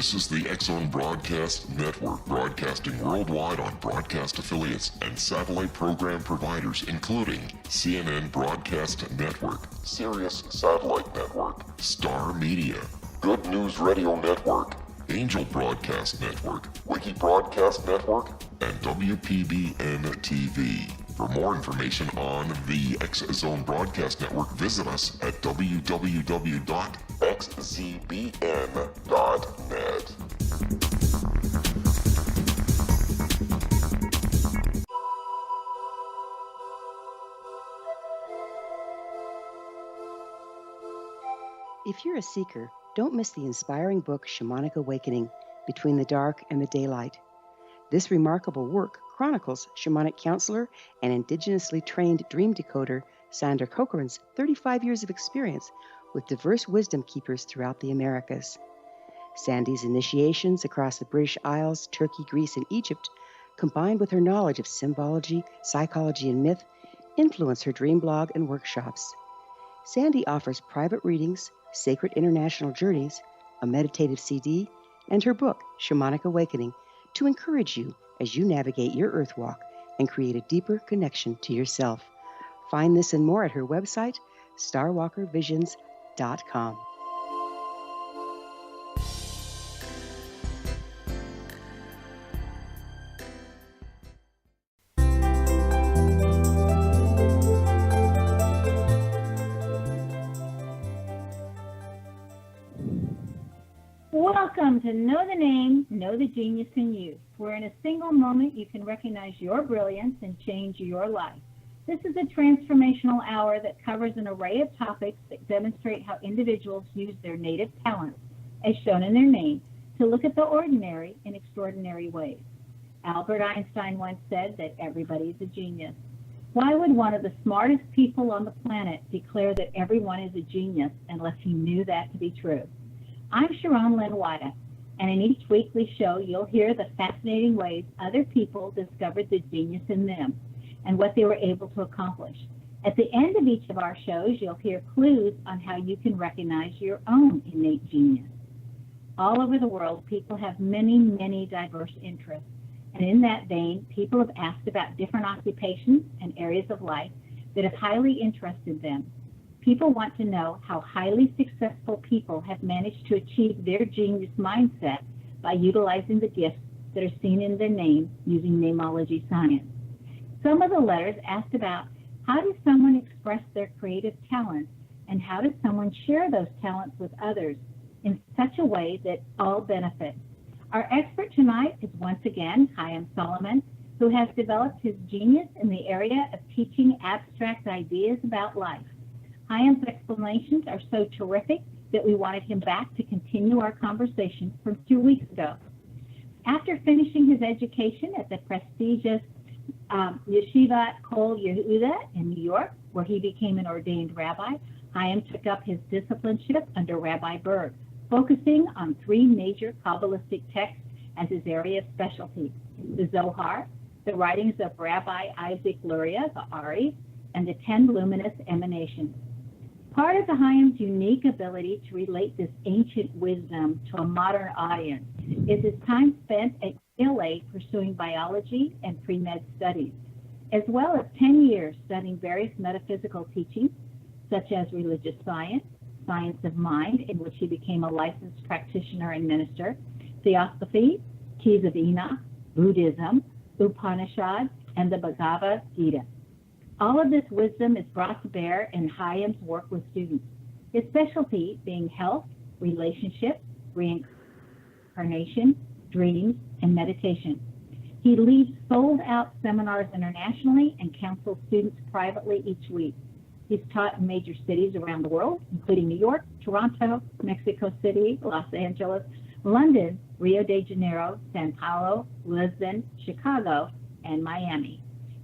This is the X-Zone Broadcast Network, broadcasting worldwide on broadcast affiliates and satellite program providers, including CNN Broadcast Network, Sirius Satellite Network, Star Media, Good News Radio Network, Angel Broadcast Network, Wiki Broadcast Network, and WPBN TV. For more information on the X-Zone Broadcast Network, visit us at www.xzbn.net. If you're a seeker, don't miss the inspiring book Shamanic Awakening, Between the Dark and the Daylight. This remarkable work chronicles shamanic counselor and indigenously trained dream decoder Sandra Cochran's 35 years of experience with diverse wisdom keepers throughout the Americas. Sandy's initiations across the British Isles, Turkey, Greece, and Egypt, combined with her knowledge of symbology, psychology, and myth, influence her dream blog and workshops. Sandy offers private readings, sacred international journeys, a meditative CD, and her book, Shamanic Awakening, to encourage you as you navigate your earth walk and create a deeper connection to yourself. Find this and more at her website, starwalkervisions.com. Welcome to Know the Name, Know the Genius in You, where in a single moment you can recognize your brilliance and change your life. This is a transformational hour that covers an array of topics that demonstrate how individuals use their native talents, as shown in their name, to look at the ordinary in extraordinary ways. Albert Einstein once said that everybody is a genius. Why would one of the smartest people on the planet declare that everyone is a genius unless he knew that to be true? I'm Sharon Lynn Wyeth, and in each weekly show, you'll hear the fascinating ways other people discovered the genius in them and what they were able to accomplish. At the end of each of our shows, you'll hear clues on how you can recognize your own innate genius. All over the world, people have many, many diverse interests, and in that vein, people have asked about different occupations and areas of life that have highly interested them. People want to know how highly successful people have managed to achieve their genius mindset by utilizing the gifts that are seen in their name using namology science. Some of the letters asked about how does someone express their creative talents and how does someone share those talents with others in such a way that all benefit. Our expert tonight is once again Chaim Solomon, who has developed his genius in the area of teaching abstract ideas about life. Chaim's explanations are so terrific that we wanted him back to continue our conversation from 2 weeks ago. After finishing his education at the prestigious Yeshivat Kol Yehudah in New York, where he became an ordained rabbi, Chaim took up his discipleship under Rabbi Berg, focusing on three major kabbalistic texts as his area of specialty: the Zohar, the writings of Rabbi Isaac Luria, the Ari, and the Ten Luminous Emanations. Part of the Chaim's unique ability to relate this ancient wisdom to a modern audience is his time spent at UCLA pursuing biology and pre-med studies, as well as 10 years studying various metaphysical teachings, such as religious science, science of mind, in which he became a licensed practitioner and minister, theosophy, keys of Enoch, Buddhism, Upanishads, and the Bhagavad Gita. All of this wisdom is brought to bear in Chaim's work with students, his specialty being health, relationships, reincarnation, dreams, and meditation. He leads sold-out seminars internationally and counsels students privately each week. He's taught in major cities around the world, including New York, Toronto, Mexico City, Los Angeles, London, Rio de Janeiro, Sao Paulo, Lisbon, Chicago, and Miami.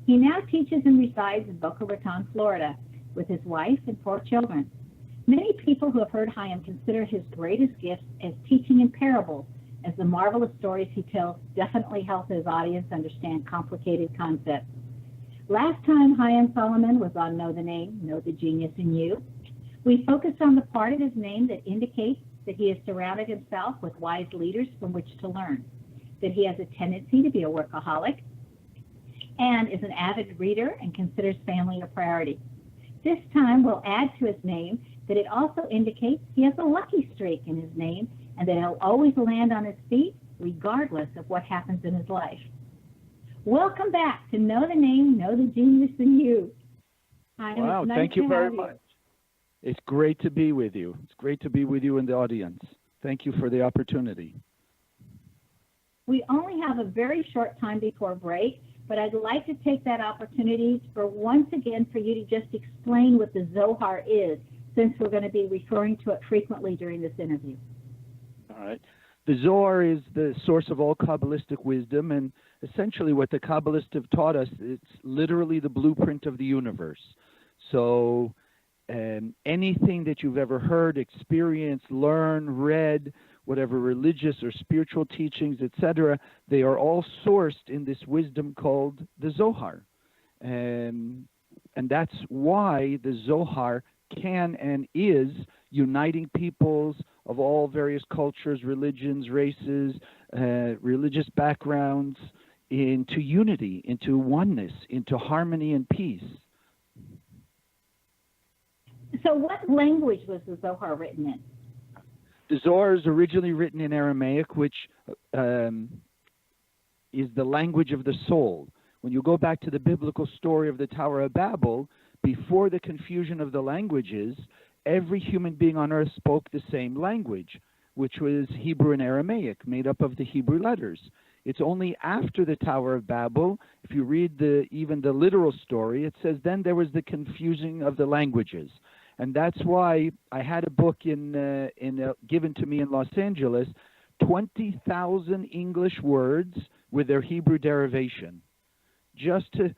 He now teaches and resides in Boca Raton, Florida, with his wife and 4 children. Many people who have heard Chaim consider his greatest gifts as teaching in parables, as the marvelous stories he tells definitely help his audience understand complicated concepts. Last time Chaim Solomon was on Know the Name, Know the Genius in You, we focused on the part of his name that indicates that he has surrounded himself with wise leaders from which to learn, that he has a tendency to be a workaholic, and is an avid reader and considers family a priority. This time we'll add to his name that it also indicates he has a lucky streak in his name and that he'll always land on his feet regardless of what happens in his life. Welcome back to Know the Name, Know the Genius in You. Wow, thank you very much. It's great to be with you. It's great to be with you in the audience. Thank you for the opportunity. We only have a very short time before break, but I'd like to take that opportunity for once again for you to just explain what the Zohar is, since we're going to be referring to it frequently during this interview. All right. The Zohar is the source of all kabbalistic wisdom, and essentially what the Kabbalists have taught us, it's literally the blueprint of the universe. So anything that you've ever heard, experienced, learned, read, whatever religious or spiritual teachings, etc., they are all sourced in this wisdom called the Zohar. And that's why the Zohar can and is uniting peoples of all various cultures, religions, races, religious backgrounds into unity, into oneness, into harmony and peace. So what language was the Zohar written in? The Zohar is originally written in Aramaic, which is the language of the soul. When you go back to the biblical story of the Tower of Babel, before the confusion of the languages, every human being on earth spoke the same language, which was Hebrew and Aramaic, made up of the Hebrew letters. It's only after the Tower of Babel, if you read even the literal story, it says then there was the confusing of the languages. And that's why I had a book given to me in Los Angeles, 20,000 English words with their Hebrew derivation, just to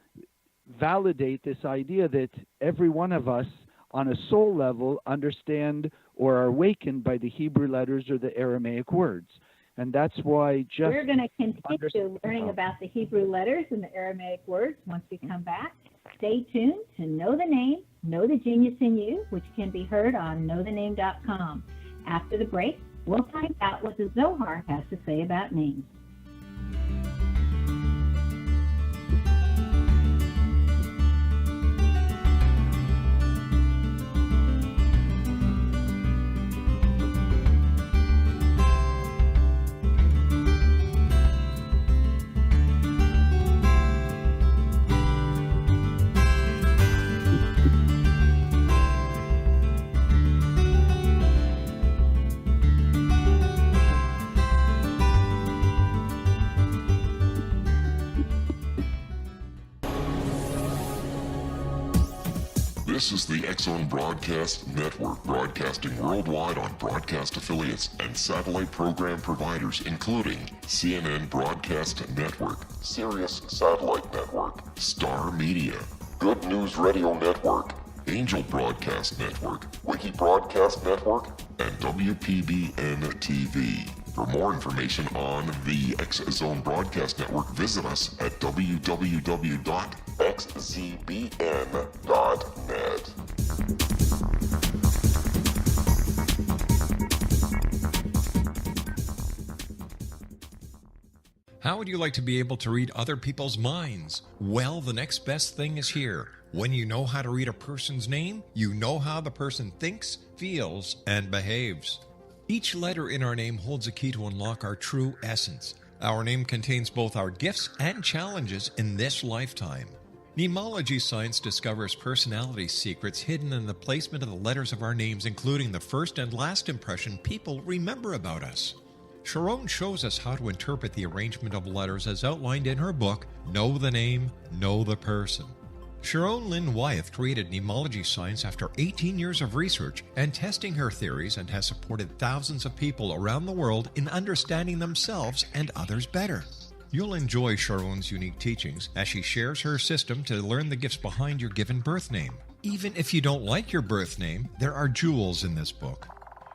validate this idea that every one of us on a soul level understand or are awakened by the Hebrew letters or the Aramaic words. And that's why we're going to continue learning about the Hebrew letters and the Aramaic words once we come back. Stay tuned to Know the Name, Know the Genius in You, which can be heard on knowthename.com. After the break, we'll find out what the Zohar has to say about names. This is the X-Zone Broadcast Network, broadcasting worldwide on broadcast affiliates and satellite program providers, including CNN Broadcast Network, Sirius Satellite Network, Star Media, Good News Radio Network, Angel Broadcast Network, Wiki Broadcast Network, and WPBN TV. For more information on the X-Zone Broadcast Network, visit us at www.xzbn.net. How would you like to be able to read other people's minds? Well, the next best thing is here. When you know how to read a person's name, you know how the person thinks, feels, and behaves. Each letter in our name holds a key to unlock our true essence. Our name contains both our gifts and challenges in this lifetime. Mnemology science discovers personality secrets hidden in the placement of the letters of our names, including the first and last impression people remember about us. Sharon shows us how to interpret the arrangement of letters as outlined in her book, Know the Name, Know the Person. Sharon Lynn Wyeth created mnemology science after 18 years of research and testing her theories, and has supported thousands of people around the world in understanding themselves and others better. You'll enjoy Sharon's unique teachings as she shares her system to learn the gifts behind your given birth name. Even if you don't like your birth name, there are jewels in this book.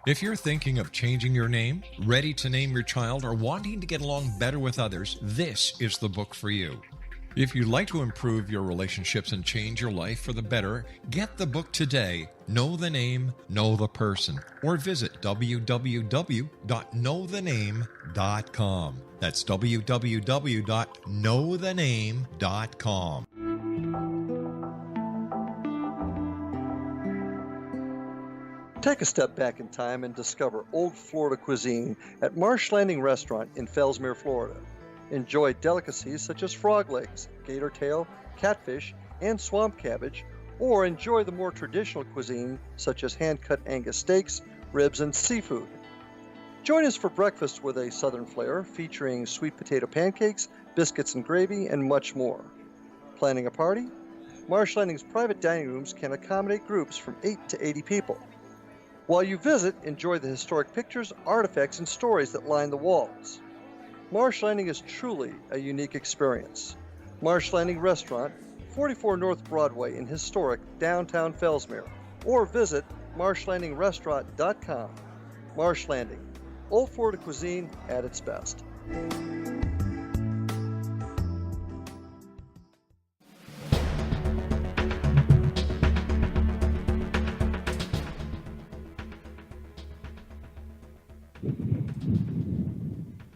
If you're thinking of changing your name, ready to name your child, or wanting to get along better with others, this is the book for you. If you'd like to improve your relationships and change your life for the better, get the book today, Know the Name, Know the Person, or visit www.knowthename.com. That's www.knowthename.com. Take a step back in time and discover old Florida cuisine at Marsh Landing Restaurant in Fellsmere, Florida. Enjoy delicacies such as frog legs, gator tail, catfish, and swamp cabbage, or enjoy the more traditional cuisine such as hand-cut Angus steaks, ribs, and seafood. Join us for breakfast with a southern flair featuring sweet potato pancakes, biscuits and gravy, and much more. Planning a party? Marsh Landing's private dining rooms can accommodate groups from 8 to 80 people. While you visit, enjoy the historic pictures, artifacts, and stories that line the walls. Marsh Landing is truly a unique experience. Marsh Landing Restaurant, 44 North Broadway in historic downtown Fellsmere, or visit marshlandingrestaurant.com. Marsh Landing, old Florida cuisine at its best.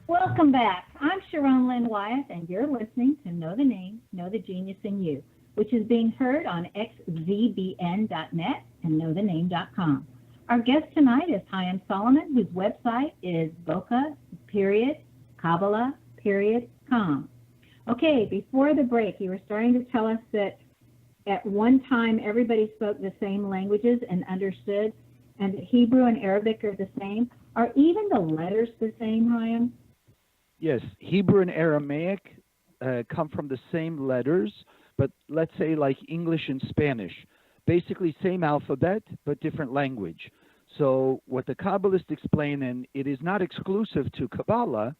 Welcome back. I'm Sharon Lynn Wyeth, and you're listening to Know the Name, Know the Genius in You, which is being heard on xzbn.net and knowthename.com. Our guest tonight is Chaim Solomon, whose website is boca-kabbalah.com. Okay, before the break, you were starting to tell us that at one time everybody spoke the same languages and understood, and that Hebrew and Arabic are the same. Are even the letters the same, Chaim? Yes, Hebrew and Aramaic come from the same letters, but let's say like English and Spanish. Basically same alphabet, but different language. So what the Kabbalists explain, and it is not exclusive to Kabbalah,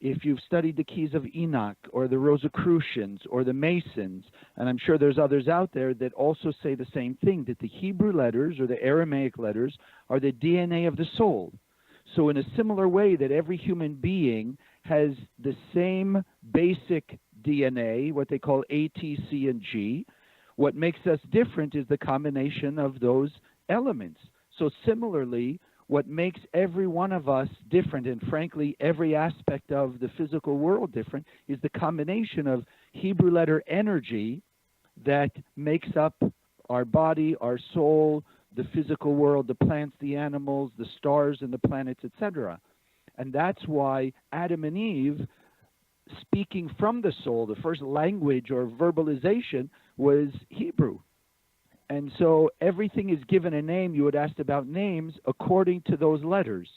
if you've studied the keys of Enoch or the Rosicrucians or the Masons, and I'm sure there's others out there that also say the same thing, that the Hebrew letters or the Aramaic letters are the DNA of the soul. So in a similar way that every human being has the same basic DNA, what they call A, T, C, and G, what makes us different is the combination of those elements. So similarly, what makes every one of us different, and frankly, every aspect of the physical world different, is the combination of Hebrew letter energy that makes up our body, our soul, the physical world, the plants, the animals, the stars, and the planets, etc. And that's why Adam and Eve, speaking from the soul, the first language or verbalization was Hebrew. And so everything is given a name. You had asked about names according to those letters.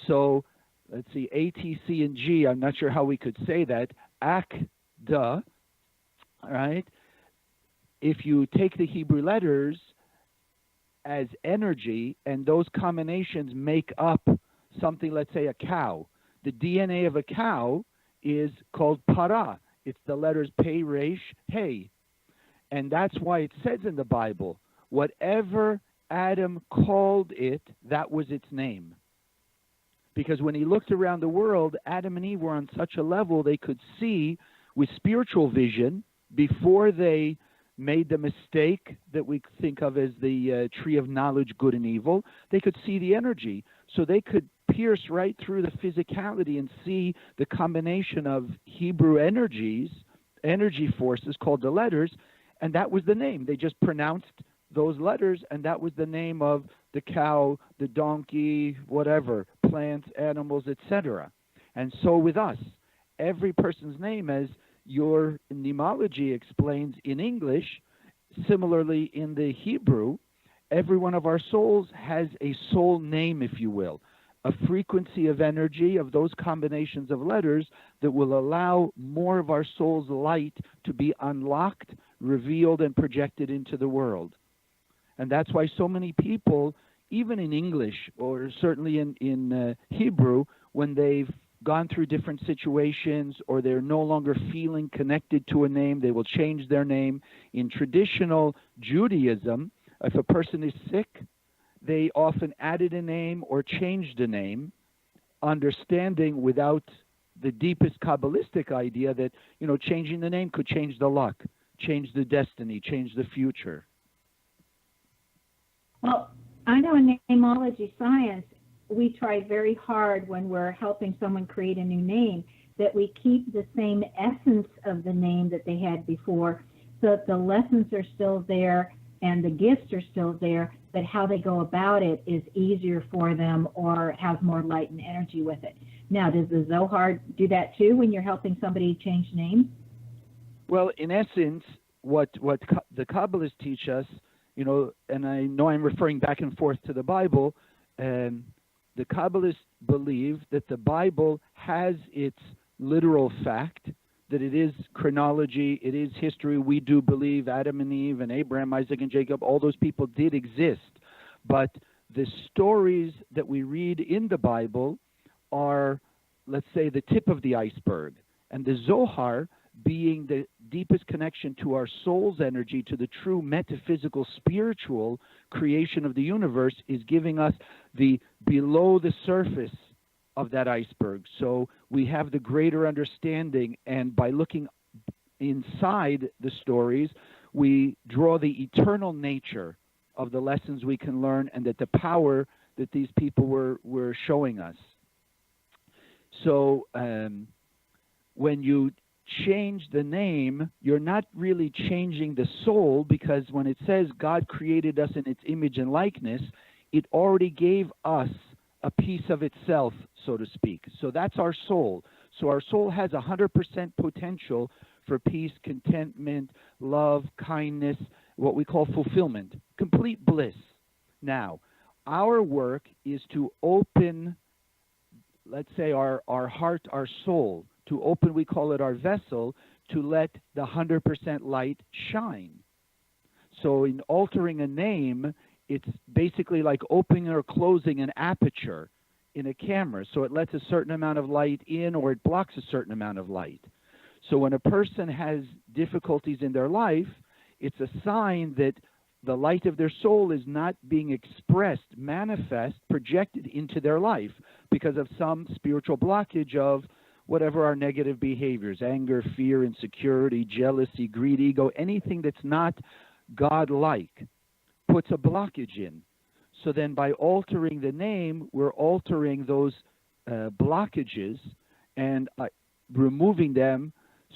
So let's see, A, T, C, and G. I'm not sure how we could say that. Ak-da, all right? If you take the Hebrew letters as energy, and those combinations make up something, let's say a cow. The DNA of a cow is called para. It's the letters Pei, Resh, Hey. And that's why it says in the Bible, whatever Adam called it, that was its name. Because when he looked around the world, Adam and Eve were on such a level they could see with spiritual vision before they made the mistake that we think of as the tree of knowledge, good and evil. They could see the energy. So they could pierce right through the physicality and see the combination of Hebrew energies, energy forces called the letters, and that was the name. They just pronounced those letters, and that was the name of the cow, the donkey, whatever, plants, animals, etc. And so with us, every person's name, as your nemology explains in English, similarly in the Hebrew, every one of our souls has a soul name, if you will, a frequency of energy of those combinations of letters that will allow more of our soul's light to be unlocked, revealed, and projected into the world. And that's why so many people, even in English or certainly in Hebrew, when they've gone through different situations or they're no longer feeling connected to a name, they will change their name. In traditional Judaism, if a person is sick, they often added a name or changed a name, understanding without the deepest Kabbalistic idea that, changing the name could change the luck, change the destiny, change the future. Well, I know in namology science, we try very hard when we're helping someone create a new name that we keep the same essence of the name that they had before, so that the lessons are still there and the gifts are still there, but how they go about it is easier for them or has more light and energy with it. Now, does the Zohar do that too when you're helping somebody change names? Well, in essence, what the Kabbalists teach us, and I know I'm referring back and forth to the Bible, the Kabbalists believe that the Bible has its literal fact, that it is chronology, it is history. We do believe Adam and Eve and Abraham, Isaac and Jacob, all those people did exist. But the stories that we read in the Bible are, let's say, the tip of the iceberg. And the Zohar, being the deepest connection to our soul's energy, to the true metaphysical, spiritual creation of the universe, is giving us the below the surface of that iceberg. So we have the greater understanding, and by looking inside the stories, we draw the eternal nature of the lessons we can learn, and that the power that these people were showing us. So when you change the name, you're not really changing the soul, because when it says God created us in its image and likeness, it already gave us a piece of itself, so to speak. So that's our soul. So our soul has 100% potential for peace, contentment, love, kindness, what we call fulfillment, complete bliss. Now, our work is to open, let's say, our heart, our soul, to open, we call it our vessel, to let the 100% light shine. So in altering a name, it's basically like opening or closing an aperture in a camera. So it lets a certain amount of light in, or it blocks a certain amount of light. So when a person has difficulties in their life, it's a sign that the light of their soul is not being expressed, manifest, projected into their life because of some spiritual blockage of whatever our negative behaviors, anger, fear, insecurity, jealousy, greed, ego, anything that's not God-like puts a blockage in. So then by altering the name, we're altering those blockages and removing them,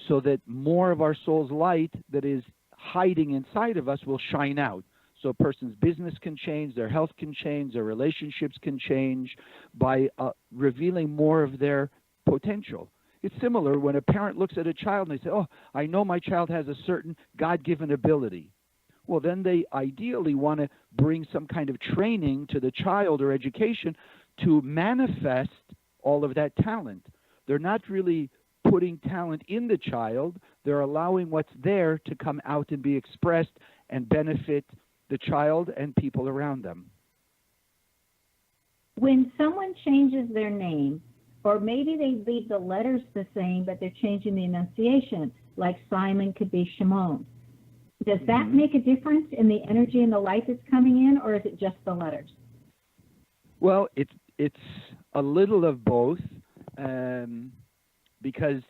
so that more of our soul's light that is hiding inside of us will shine out. So a person's business can change, their health can change, their relationships can change by revealing more of their potential. It's similar when a parent looks at a child and they say, oh, I know my child has a certain God-given ability. Well, then they ideally want to bring some kind of training to the child or education to manifest all of that talent. They're not really putting talent in the child. They're allowing what's there to come out and be expressed and benefit the child and people around them. When someone changes their name, or maybe they leave the letters the same, but they're changing the enunciation, like Simon could be Shimon, does that make a difference in the energy and the light that's coming in, or is it just the letters? Well, it's a little of both, because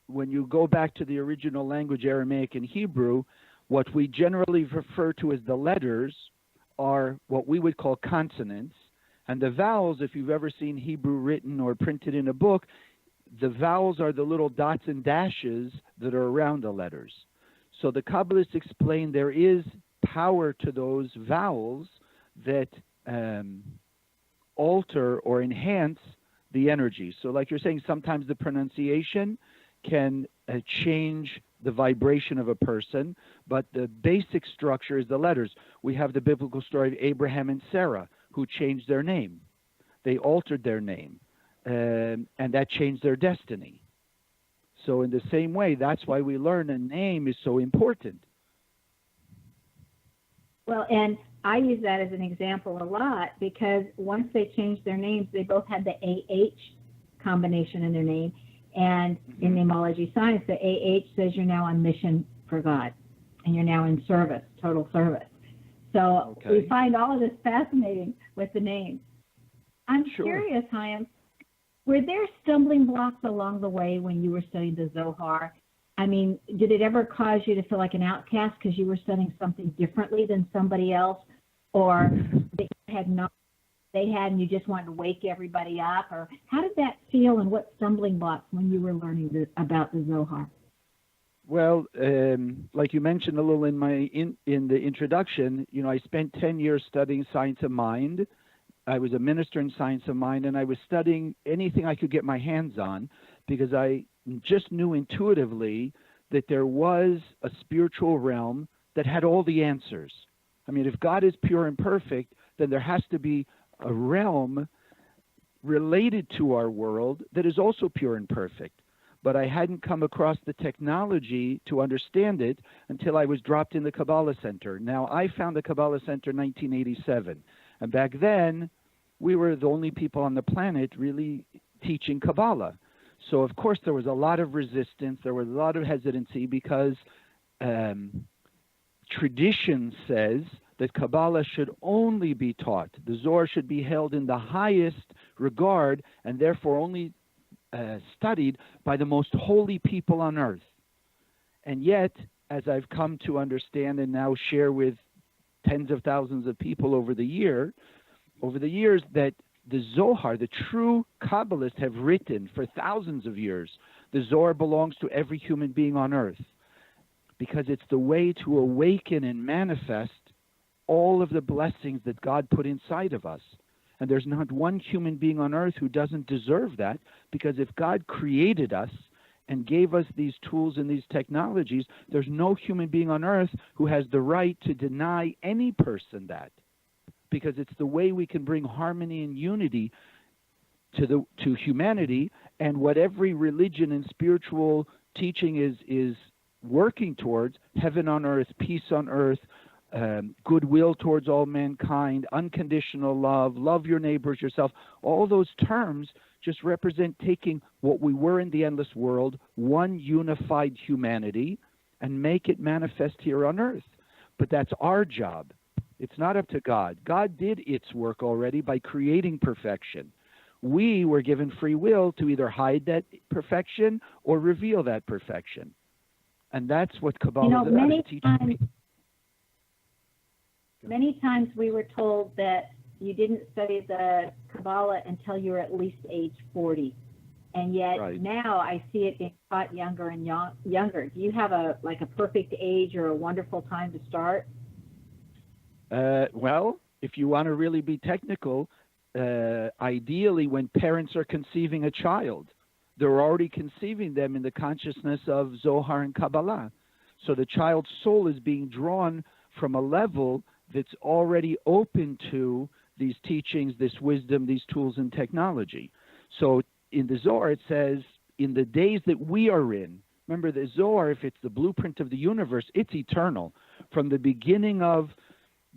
when you go back to the original language, Aramaic and Hebrew, what we generally refer to as the letters are what we would call consonants, and the vowels, if you've ever seen Hebrew written or printed in a book, the vowels are the little dots and dashes that are around the letters. So the Kabbalists explain there is power to those vowels that alter or enhance the energy. So like you're saying, sometimes the pronunciation can change the vibration of a person, but the basic structure is the letters. We have the biblical story of Abraham and Sarah, who changed their name. They altered their name, and that changed their destiny. So in the same way, that's why we learn a name is so important. Well, and I use that as an example a lot, because once they changed their names, they both had the AH combination in their name. And in namology science, the AH says you're now on mission for God, and you're now in service, total service. So we find all of this fascinating with the names. I'm curious, Chaim, Were there stumbling blocks along the way when you were studying the Zohar? I mean, did it ever cause you to feel like an outcast because you were studying something differently than somebody else, or they had and you just wanted to wake everybody up? Or how did that feel, and what stumbling blocks when you were learning about the Zohar? Well, like you mentioned a little in the introduction, I spent 10 years studying science of mind. I was a minister in science of mind, and I was studying anything I could get my hands on because I just knew intuitively that there was a spiritual realm that had all the answers. I mean, if God is pure and perfect, then there has to be a realm related to our world that is also pure and perfect. But I hadn't come across the technology to understand it until I was dropped in the Kabbalah Centre. Now, I found the Kabbalah Centre in 1987. And back then, we were the only people on the planet really teaching Kabbalah. So, of course, there was a lot of resistance. There was a lot of hesitancy because tradition says that Kabbalah should only be taught. The Zohar should be held in the highest regard and therefore only studied by the most holy people on earth. And yet, as I've come to understand and now share with tens of thousands of people over the years, that the Zohar, the true Kabbalists have written for thousands of years, the Zohar belongs to every human being on earth because it's the way to awaken and manifest all of the blessings that God put inside of us. And there's not one human being on earth who doesn't deserve that, because if God created us and gave us these tools and these technologies, there's no human being on earth who has the right to deny any person that, because it's the way we can bring harmony and unity to humanity. And what every religion and spiritual teaching is working towards, heaven on earth, peace on earth, goodwill towards all mankind, unconditional love, love your neighbors, yourself. All those terms just represent taking what we were in the endless world, one unified humanity, and make it manifest here on earth. But that's our job. It's not up to God. God did its work already by creating perfection. We were given free will to either hide that perfection or reveal that perfection. And that's what Kabbalah is teaching. Many times we were told that you didn't study the Kabbalah until you were at least age 40. And yet now I see it being taught younger and younger. Do you have a perfect age or a wonderful time to start? Well, if you want to really be technical, ideally when parents are conceiving a child, they're already conceiving them in the consciousness of Zohar and Kabbalah. So the child's soul is being drawn from a level that's already open to these teachings, this wisdom, these tools and technology. So in the Zohar it says, in the days that we are in, remember the Zohar, if it's the blueprint of the universe, it's eternal. From the beginning of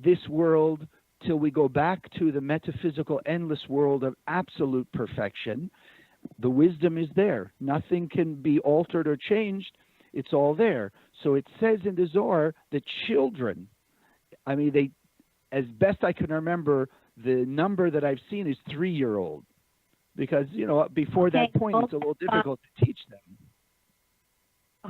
this world till we go back to the metaphysical endless world of absolute perfection, the wisdom is there. Nothing can be altered or changed. It's all there. So it says in the Zohar that children, I mean, they, as best I can remember, the number that I've seen is 3-year-old, because, before that point, it's a little difficult to teach them.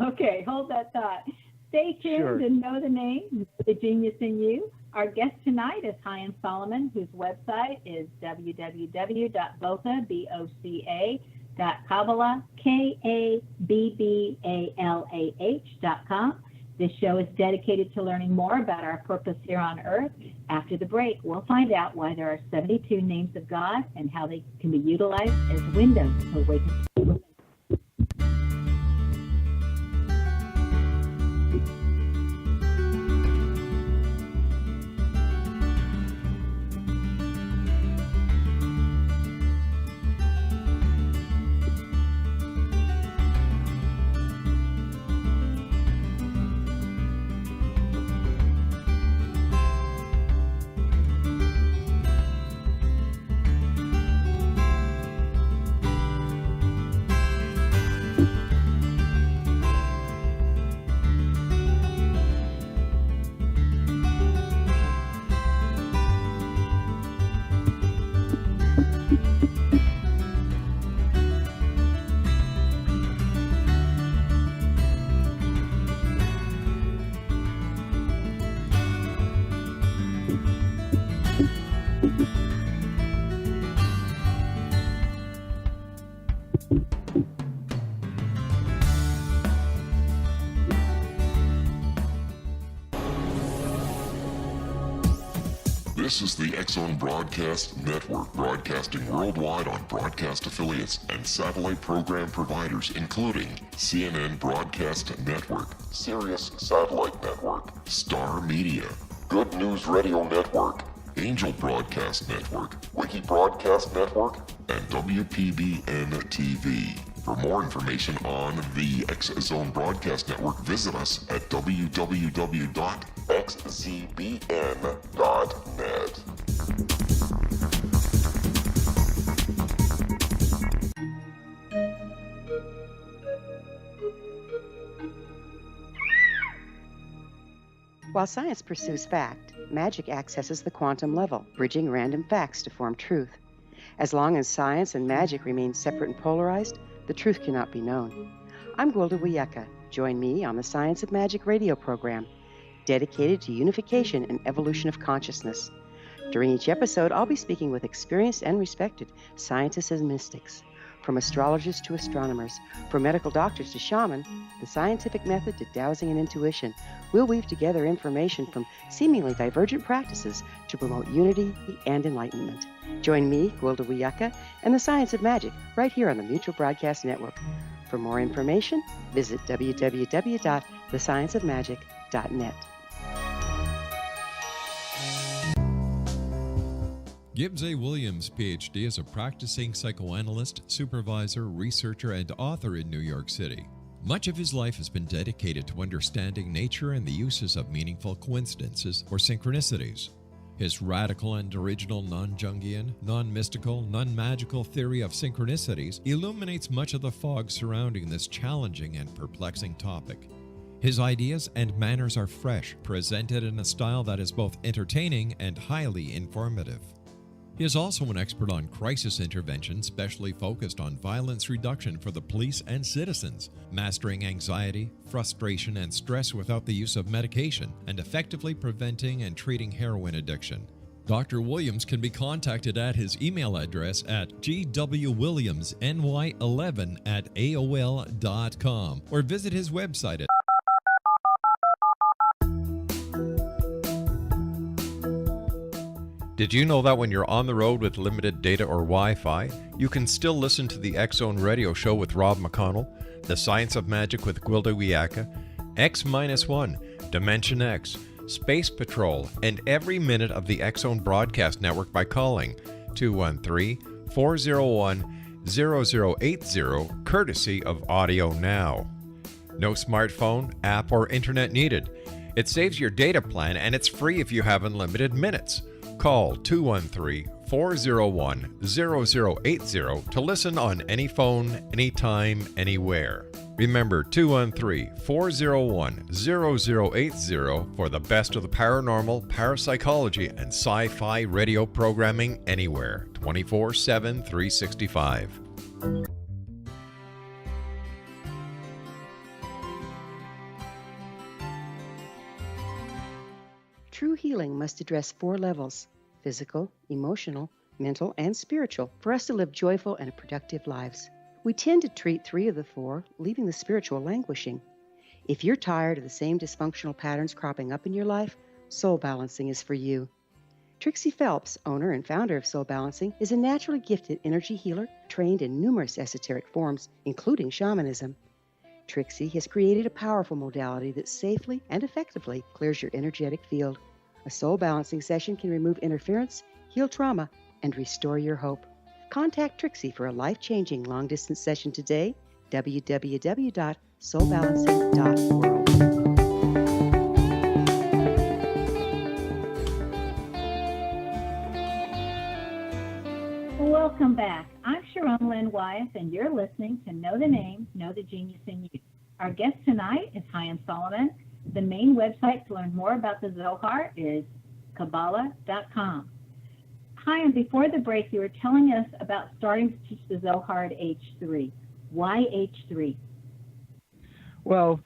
Okay, hold that thought. Stay tuned and know the name, the genius in you. Our guest tonight is Chaim Solomon, whose website is www.boca.kabbalah, KABBALAH.com. This show is dedicated to learning more about our purpose here on Earth. After the break, we'll find out why there are 72 names of God and how they can be utilized as windows to awaken. This is the X-Zone Broadcast Network, broadcasting worldwide on broadcast affiliates and satellite program providers, including CNN Broadcast Network, Sirius Satellite Network, Star Media, Good News Radio Network, Angel Broadcast Network, Wiki Broadcast Network, and WPBN TV. For more information on the X-Zone Broadcast Network, visit us at www.xzbn.net. While science pursues fact, magic accesses the quantum level, bridging random facts to form truth. As long as science and magic remain separate and polarized, the truth cannot be known. I'm Gwilda Wiyaka. Join me on the Science of Magic radio program, dedicated to unification and evolution of consciousness. During each episode, I'll be speaking with experienced and respected scientists and mystics. From astrologers to astronomers, from medical doctors to shaman, the scientific method to dowsing and intuition, we'll weave together information from seemingly divergent practices to promote unity and enlightenment. Join me, Gwilda Wiyaka, and the Science of Magic right here on the Mutual Broadcast Network. For more information, visit www.thescienceofmagic.net. Gibbs A. Williams, Ph.D., is a practicing psychoanalyst, supervisor, researcher, and author in New York City. Much of his life has been dedicated to understanding nature and the uses of meaningful coincidences or synchronicities. His radical and original non-Jungian, non-mystical, non-magical theory of synchronicities illuminates much of the fog surrounding this challenging and perplexing topic. His ideas and manners are fresh, presented in a style that is both entertaining and highly informative. He is also an expert on crisis intervention, specially focused on violence reduction for the police and citizens, mastering anxiety, frustration, and stress without the use of medication, and effectively preventing and treating heroin addiction. Dr. Williams can be contacted at his email address at gwwilliamsny11@aol.com or visit his website at Did you know that when you're on the road with limited data or Wi-Fi, you can still listen to the X-Zone radio show with Rob McConnell, The Science of Magic with Gwilda Wiyaka, X-1, Dimension X, Space Patrol, and every minute of the X-Zone Broadcast Network by calling 213-401-0080, courtesy of Audio Now. No smartphone, app, or internet needed. It saves your data plan and it's free if you have unlimited minutes. Call 213-401-0080 to listen on any phone, anytime, anywhere. Remember 213-401-0080 for the best of the paranormal, parapsychology, and sci-fi radio programming anywhere, 24/7, 365. True healing must address 4 levels: physical, emotional, mental, and spiritual, for us to live joyful and productive lives. We tend to treat 3 of the 4, leaving the spiritual languishing. If you're tired of the same dysfunctional patterns cropping up in your life, soul balancing is for you. Trixie Phelps, owner and founder of Soul Balancing, is a naturally gifted energy healer trained in numerous esoteric forms, including shamanism. Trixie has created a powerful modality that safely and effectively clears your energetic field. A soul balancing session can remove interference, heal trauma, and restore your hope. Contact Trixie for a life-changing long-distance session today, www.soulbalancing.world. Welcome back. I'm Sharon Lynn Wyeth, and you're listening to Know the Name, Know the Genius in You. Our guest tonight is Chaim Solomon. The main website to learn more about the Zohar is Kabbalah.com. Chaim, before the break, you were telling us about starting to teach the Zohar at age 3. Why age 3? Well,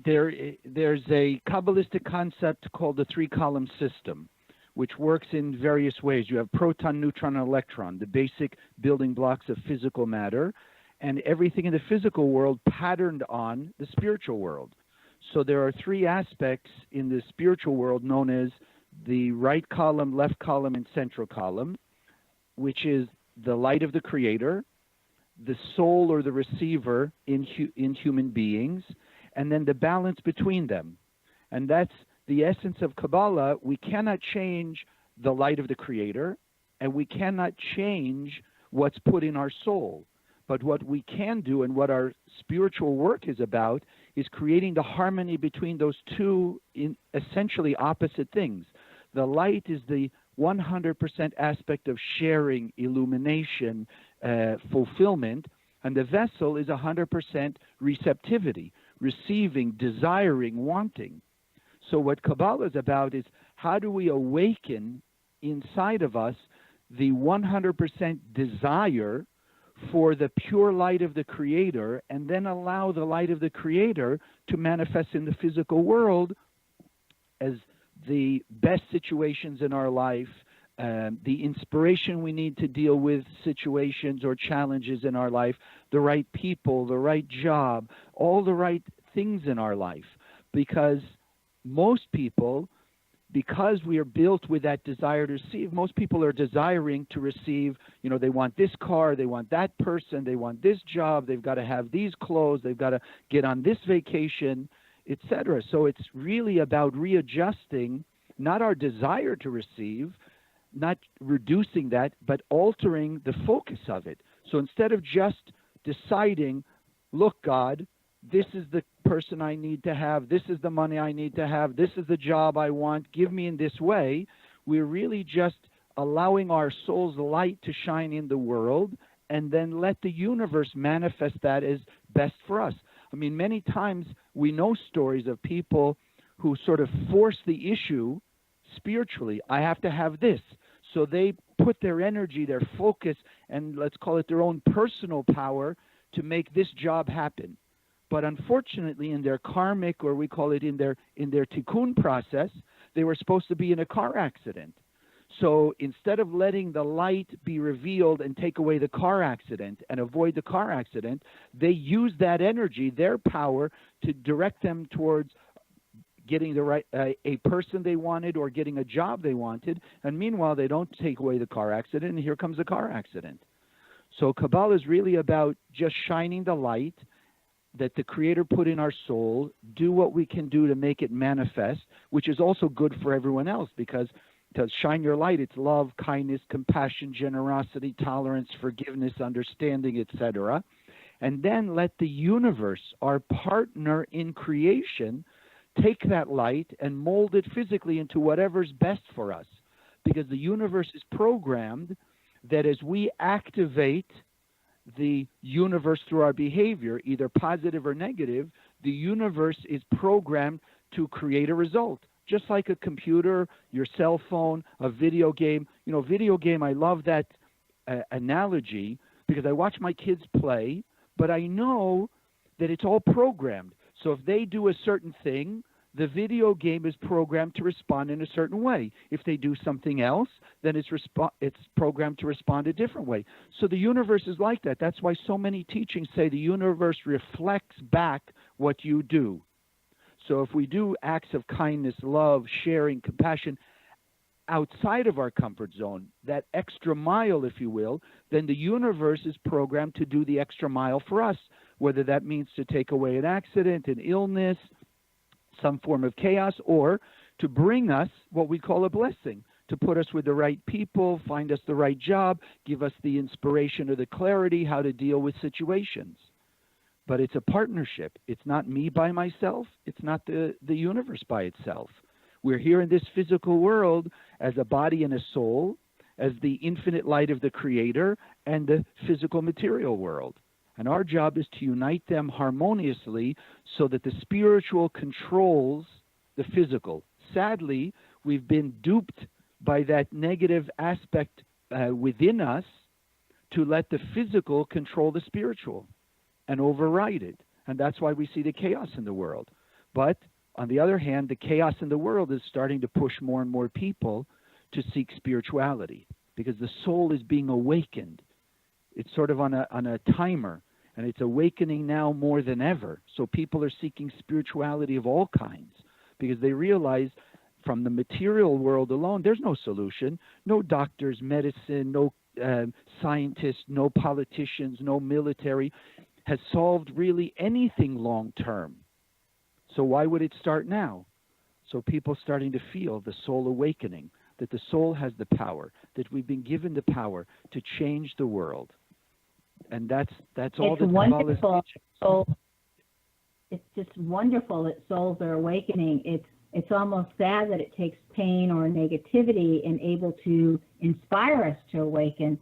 there's a kabbalistic concept called the 3-column system, which works in various ways. You have proton, neutron, and electron, the basic building blocks of physical matter. and everything in the physical world patterned on the spiritual world. So there are three aspects in the spiritual world known as the right column, left column, and central column, which is the light of the Creator, the soul or the receiver in human beings, and then the balance between them. And that's the essence of Kabbalah. We cannot change the light of the Creator, and we cannot change what's put in our soul. But what we can do, and what our spiritual work is about, is creating the harmony between those two essentially opposite things. The light is the 100% aspect of sharing, illumination, fulfillment, and the vessel is 100% receptivity, receiving, desiring, wanting. So what Kabbalah is about is how do we awaken inside of us the 100% desire for the pure light of the Creator, and then allow the light of the Creator to manifest in the physical world as the best situations in our life, the inspiration we need to deal with situations or challenges in our life, the right people, the right job, all the right things in our life. Because most people, because we are built with that desire to receive, most people are desiring to receive, they want this car, they want that person, they want this job, they've got to have these clothes, they've got to get on this vacation, etc. So it's really about readjusting, not our desire to receive, not reducing that, but altering the focus of it. So instead of just deciding, look, God, this is the person I need to have, this is the money I need to have, this is the job I want, give me in this way, we're really just allowing our soul's light to shine in the world, and then let the universe manifest that as best for us. I mean, many times we know stories of people who sort of force the issue spiritually. I have to have this. So they put their energy, their focus, and let's call it their own personal power to make this job happen. But unfortunately, in their karmic, or we call it in their tikkun process, they were supposed to be in a car accident. So instead of letting the light be revealed and take away the car accident and avoid the car accident, they use that energy, their power, to direct them towards getting the right a person they wanted or getting a job they wanted. And meanwhile, they don't take away the car accident, and here comes a car accident. So Kabbalah is really about just shining the light that the Creator put in our soul, do what we can do to make it manifest, which is also good for everyone else, because to shine your light, it's love, kindness, compassion, generosity, tolerance, forgiveness, understanding, etc. And then let the universe, our partner in creation, take that light and mold it physically into whatever's best for us. Because the universe is programmed that as we activate the universe through our behavior, either positive or negative, the universe is programmed to create a result. Just like a computer, your cell phone, a video game. Video game, I love that analogy because I watch my kids play, but I know that it's all programmed. So if they do a certain thing, the video game is programmed to respond in a certain way. If they do something else, then it's programmed to respond a different way. So the universe is like that. That's why so many teachings say the universe reflects back what you do. So if we do acts of kindness, love, sharing, compassion outside of our comfort zone, that extra mile, if you will, then the universe is programmed to do the extra mile for us, whether that means to take away an accident, an illness, some form of chaos, or to bring us what we call a blessing, to put us with the right people, find us the right job, give us the inspiration or the clarity how to deal with situations. But it's a partnership. It's not me by myself. It's not the universe by itself. We're here in this physical world as a body and a soul, as the infinite light of the Creator and the physical material world. And our job is to unite them harmoniously so that the spiritual controls the physical. Sadly, we've been duped by that negative aspect within us to let the physical control the spiritual and override it. And that's why we see the chaos in the world. But on the other hand, the chaos in the world is starting to push more and more people to seek spirituality because the soul is being awakened. It's sort of on a timer. And it's awakening now more than ever. So people are seeking spirituality of all kinds because they realize from the material world alone, there's no solution. No doctors, medicine, no scientists, no politicians, no military has solved really anything long term. So why would it start now? So people starting to feel the soul awakening, that the soul has the power, that we've been given the power to change the world. And that's all that Kabbalah is teaching. It's just wonderful that souls are awakening. It's almost sad that it takes pain or negativity and able to inspire us to awaken.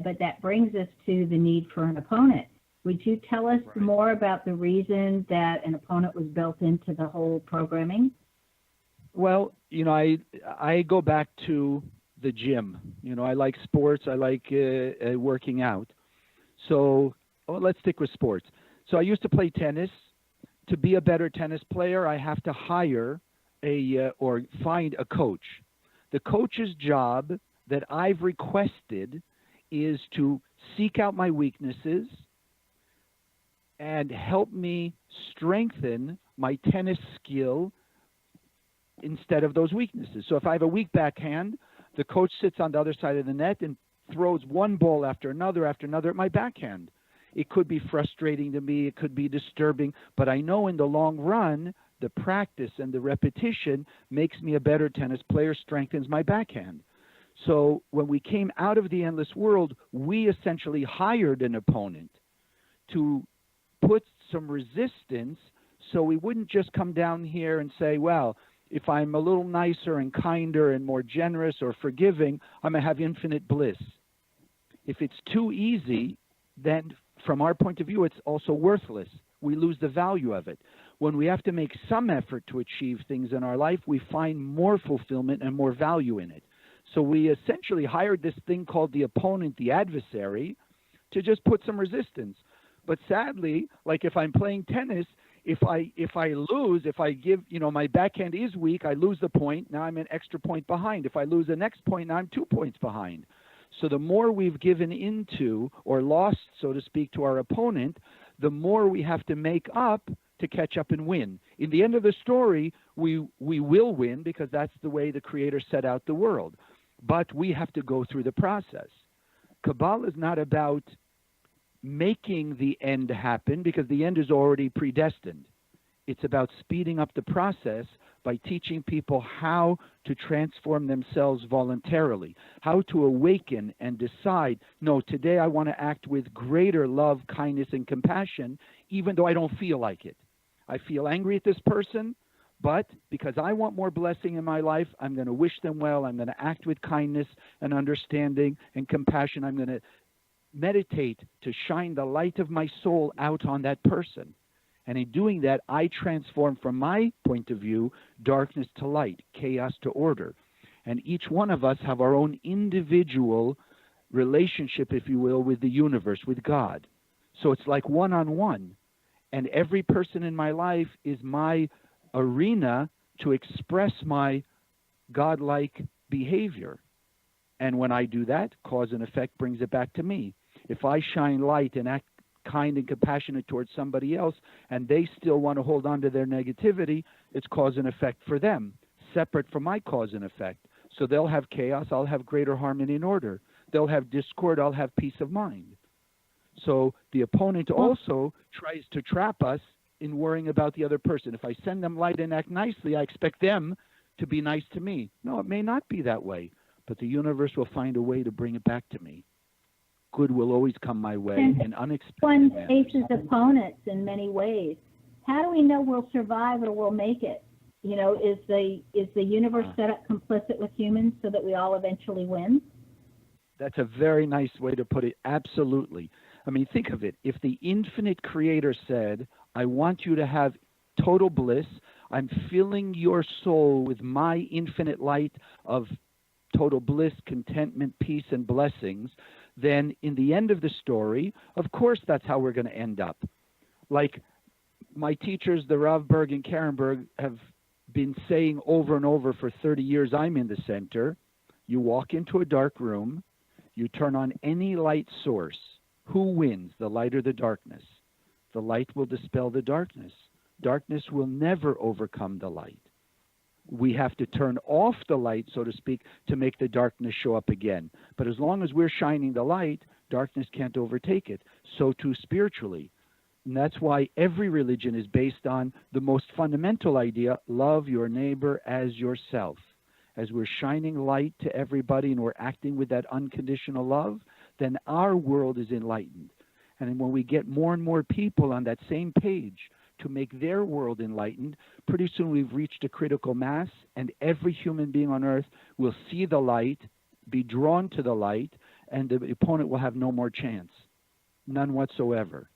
But that brings us to the need for an opponent. Would you tell us more about the reason that an opponent was built into the whole programming? Well, I go back to the gym. I like sports. I like working out. So let's stick with sports. So I used to play tennis. To be a better tennis player, I have to hire or find a coach. The coach's job that I've requested is to seek out my weaknesses and help me strengthen my tennis skill instead of those weaknesses. So if I have a weak backhand, the coach sits on the other side of the net and throws one ball after another at my backhand. It could be frustrating to me, it could be disturbing, but I know in the long run, the practice and the repetition makes me a better tennis player, strengthens my backhand. So when we came out of the endless world, we essentially hired an opponent to put some resistance so we wouldn't just come down here and say, well, if I'm a little nicer and kinder and more generous or forgiving, I'm going to have infinite bliss. If it's too easy, then from our point of view, it's also worthless. We lose the value of it. When we have to make some effort to achieve things in our life, we find more fulfillment and more value in it. So we essentially hired this thing called the opponent, the adversary, to just put some resistance. But sadly, like if I'm playing tennis, if I lose, if I give, my backhand is weak, I lose the point, now I'm an extra point behind. If I lose the next point, now I'm 2 points behind. So the more we've given into or lost, so to speak, to our opponent, the more we have to make up to catch up and win. In the end of the story, we will win because that's the way the Creator set out the world. But we have to go through the process. Kabbalah is not about making the end happen because the end is already predestined. It's about speeding up the process by teaching people how to transform themselves voluntarily, how to awaken and decide, no, today I want to act with greater love, kindness, and compassion, even though I don't feel like it. I feel angry at this person, but because I want more blessing in my life, I'm going to wish them well. I'm going to act with kindness and understanding and compassion. I'm going to meditate to shine the light of my soul out on that person. And in doing that, I transform, from my point of view, darkness to light, chaos to order. And each one of us have our own individual relationship, if you will, with the universe, with God. So it's like one-on-one. And every person in my life is my arena to express my godlike behavior. And when I do that, cause and effect brings it back to me. If I shine light and act kind and compassionate towards somebody else, and they still want to hold on to their negativity, it's cause and effect for them, separate from my cause and effect. So they'll have chaos, I'll have greater harmony and order. They'll have discord, I'll have peace of mind. So the opponent also tries to trap us in worrying about the other person. If I send them light and act nicely, I expect them to be nice to me. No, it may not be that way, but the universe will find a way to bring it back to me. Good will always come my way in unexpected One manners. faces opponents in many ways. How do we know we'll survive or we'll make it? Is the universe set up complicit with humans so that we all eventually win? That's a very nice way to put it. Absolutely. I mean, think of it. If the infinite Creator said, I want you to have total bliss, I'm filling your soul with my infinite light of total bliss, contentment, peace, and blessings, then in the end of the story, of course, that's how we're going to end up. Like my teachers, the Rav Berg and Karen Berg, have been saying over and over for 30 years I'm in the center. You walk into a dark room, you turn on any light source. Who wins, the light or the darkness? The light will dispel the darkness. Darkness will never overcome the light. We have to turn off the light, so to speak, to make the darkness show up again. But as long as we're shining the light, darkness can't overtake it. So too spiritually. And that's why every religion is based on the most fundamental idea, love your neighbor as yourself. As we're shining light to everybody and we're acting with that unconditional love, then our world is enlightened. And when we get more and more people on that same page to make their world enlightened, pretty soon we've reached a critical mass, and every human being on earth will see the light, be drawn to the light, and the opponent will have no more chance. None whatsoever.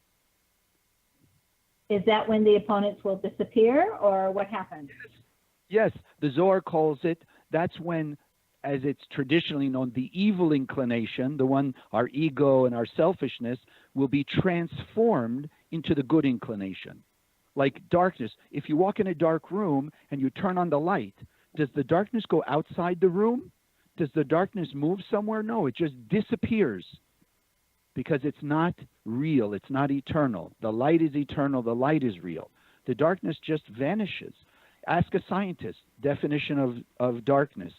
Is that when the opponents will disappear, or what happens? Yes, the Zohar calls it, that's when, as it's traditionally known, the evil inclination, the one, our ego and our selfishness, will be transformed into the good inclination. Like darkness. If you walk in a dark room and you turn on the light, does the darkness go outside the room? Does the darkness move somewhere? No, it just disappears because it's not real. It's not eternal. The light is eternal. The light is real. The darkness just vanishes. Ask a scientist, definition of darkness,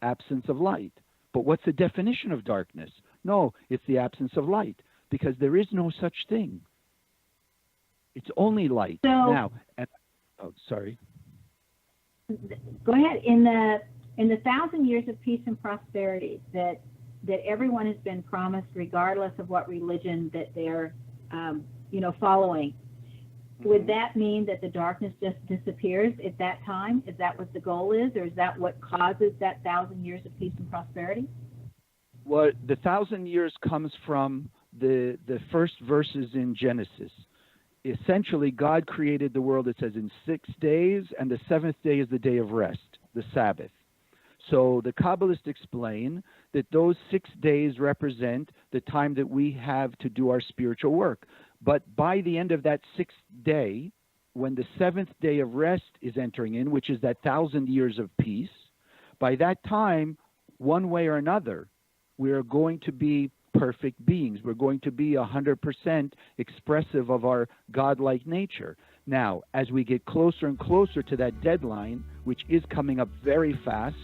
absence of light. But what's the definition of darkness? No, it's the absence of light because there is no such thing. It's only light. So, now, sorry. Go ahead. In the 1,000 years of peace and prosperity that everyone has been promised, regardless of what religion that they're, following, would that mean that the darkness just disappears at that time? Is that what the goal is, or is that what causes that 1,000 years of peace and prosperity? Well, the 1,000 years comes from the first verses in Genesis. Essentially, God created the world, it says, in 6 days, and the seventh day is the day of rest, the Sabbath. So the Kabbalists explain that those 6 days represent the time that we have to do our spiritual work. But by the end of that 6th day, when the seventh day of rest is entering in, which is that 1,000 years of peace, by that time, one way or another, we are going to be perfect beings. We're going to be 100% expressive of our godlike nature. Now, as we get closer and closer to that deadline, which is coming up very fast,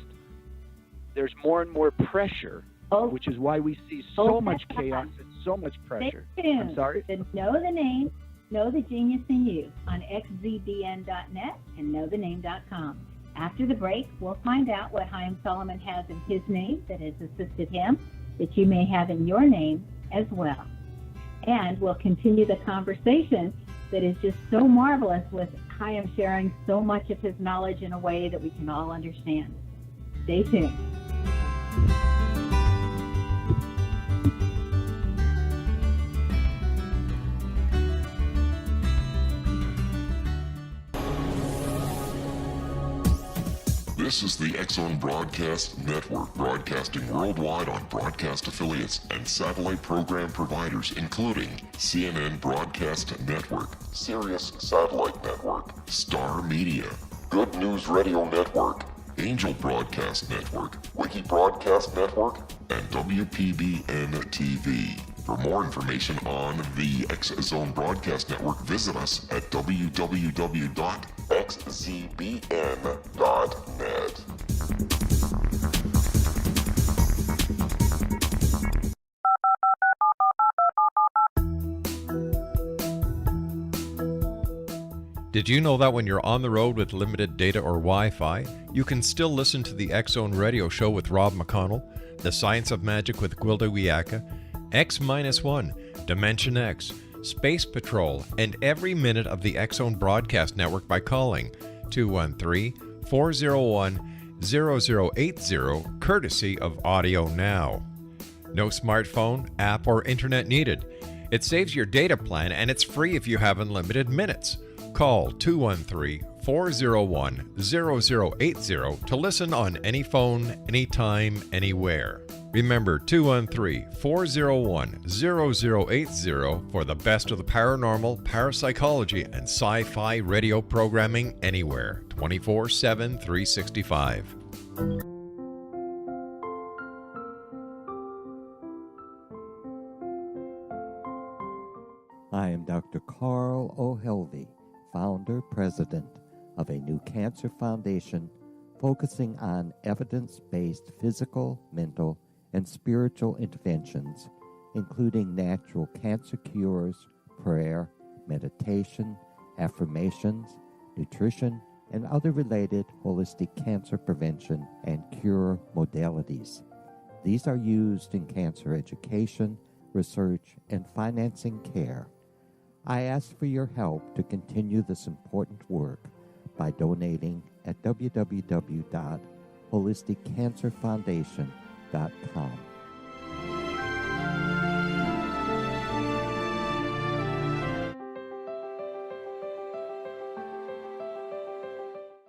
there's more and more pressure, which is why we see so much chaos and so much pressure. I'm sorry? Know the name, know the genius in you on xzbn.net and knowthename.com. After the break, we'll find out what Chaim Solomon has in his name that has assisted him, that you may have in your name as well. And we'll continue the conversation that is just so marvelous, with Chaim sharing so much of his knowledge in a way that we can all understand. Stay tuned. This is the X-Zone Broadcast Network, broadcasting worldwide on broadcast affiliates and satellite program providers, including CNN Broadcast Network, Sirius Satellite Network, Star Media, Good News Radio Network, Angel Broadcast Network, Wiki Broadcast Network, and WPBN TV. For more information on the X-Zone Broadcast Network, visit us at www.xzbn.net. Did you know that when you're on the road with limited data or Wi-Fi, you can still listen to the X-Zone Radio Show with Rob McConnell, The Science of Magic with Gwilda Wiyaka, X-1, Dimension X, Space Patrol, and every minute of the X-Zone Broadcast Network by calling 213-401-0080, courtesy of Audio Now. No smartphone, app, or internet needed. It saves your data plan, and it's free if you have unlimited minutes. Call 213-401-0080 to listen on any phone, anytime, anywhere. Remember 213-401-0080 for the best of the paranormal, parapsychology, and sci-fi radio programming anywhere, 24/7, 365. I am Dr. Carl O'Helvey, founder, president of a new cancer foundation focusing on evidence-based physical, mental, and spiritual interventions, including natural cancer cures, prayer, meditation, affirmations, nutrition, and other related holistic cancer prevention and cure modalities. These are used in cancer education, research, and financing care. I ask for your help to continue this important work by donating at www.holisticcancerfoundation.com.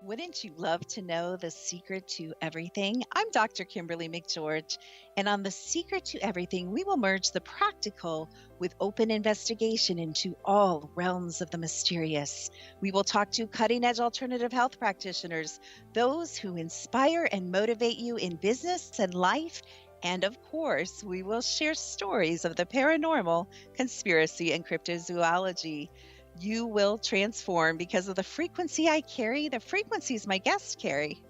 Wouldn't you love to know the secret to everything? I'm Dr. Kimberly McGeorge, and on The Secret to Everything, we will merge the practical with open investigation into all realms of the mysterious. We will talk to cutting-edge alternative health practitioners, those who inspire and motivate you in business and life, and of course, we will share stories of the paranormal, conspiracy, and cryptozoology. You will transform because of the frequency I carry, the frequencies my guests carry.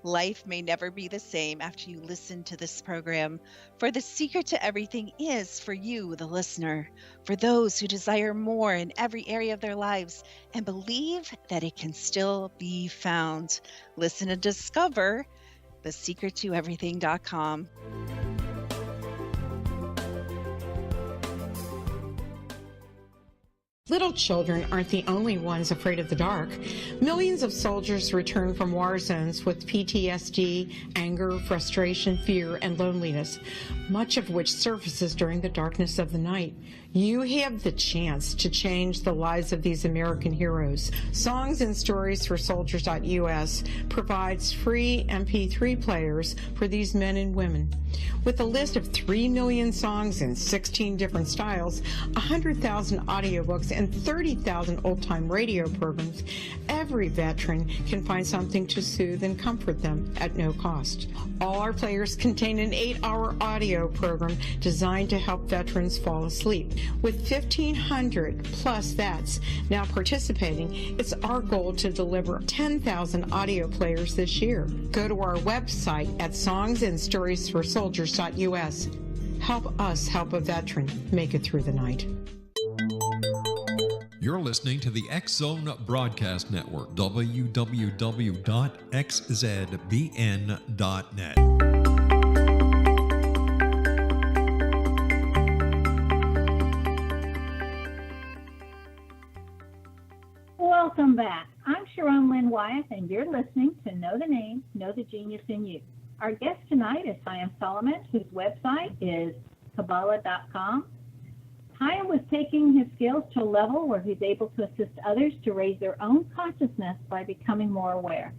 Life may never be the same after you listen to this program, for the secret to everything is for you, the listener, for those who desire more in every area of their lives and believe that it can still be found. Listen and discover thesecrettoeverything.com. Little children aren't the only ones afraid of the dark. Millions of soldiers return from war zones with PTSD, anger, frustration, fear, and loneliness, much of which surfaces during the darkness of the night. You have the chance to change the lives of these American heroes. Songs and Stories for Soldiers.us provides free MP3 players for these men and women. With a list of 3 million songs in 16 different styles, 100,000 audiobooks, and 30,000 old-time radio programs, every veteran can find something to soothe and comfort them at no cost. All our players contain an 8-hour audio program designed to help veterans fall asleep. With 1,500 plus vets now participating, it's our goal to deliver 10,000 audio players this year. Go to our website at songsandstoriesforsoldiers.us. Help us help a veteran make it through the night. You're listening to the X Zone Broadcast Network, www.xzbn.net. Welcome back. I'm Sharon Lynn Wyeth, and you're listening to Know the Name, Know the Genius in You. Our guest tonight is Chaim Solomon, whose website is Kabbalah.com. Chaim was taking his skills to a level where he's able to assist others to raise their own consciousness by becoming more aware.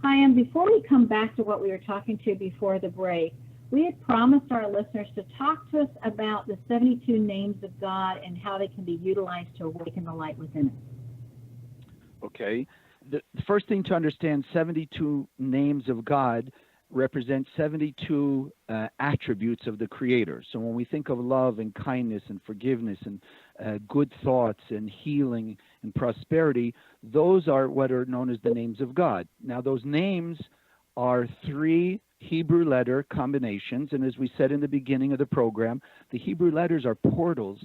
Chaim, before we come back to what we were talking to before the break, we had promised our listeners to talk to us about the 72 names of God and how they can be utilized to awaken the light within us. Okay. The first thing to understand, 72 names of God represent 72 attributes of the Creator. So when we think of love and kindness and forgiveness and good thoughts and healing and prosperity, those are what are known as the names of God. Now, those names are 3 Hebrew letter combinations, and as we said in the beginning of the program, the Hebrew letters are portals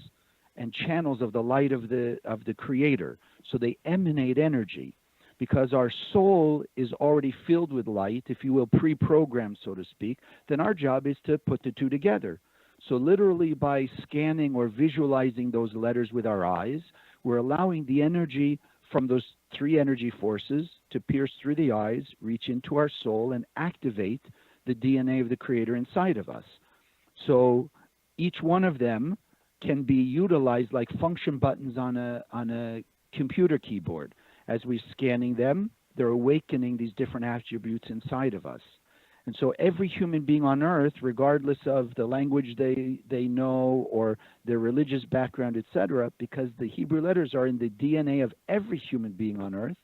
and channels of the light of the Creator. So they emanate energy. Because our soul is already filled with light, if you will, pre-programmed, so to speak, then our job is to put the two together. So literally by scanning or visualizing those letters with our eyes, we're allowing the energy from those 3 energy forces to pierce through the eyes, reach into our soul, and activate the DNA of the Creator inside of us. So each one of them can be utilized like function buttons on a computer keyboard. As we're scanning them, they're awakening these different attributes inside of us. And so every human being on earth, regardless of the language they know or their religious background, etc., because the Hebrew letters are in the DNA of every human being on earth,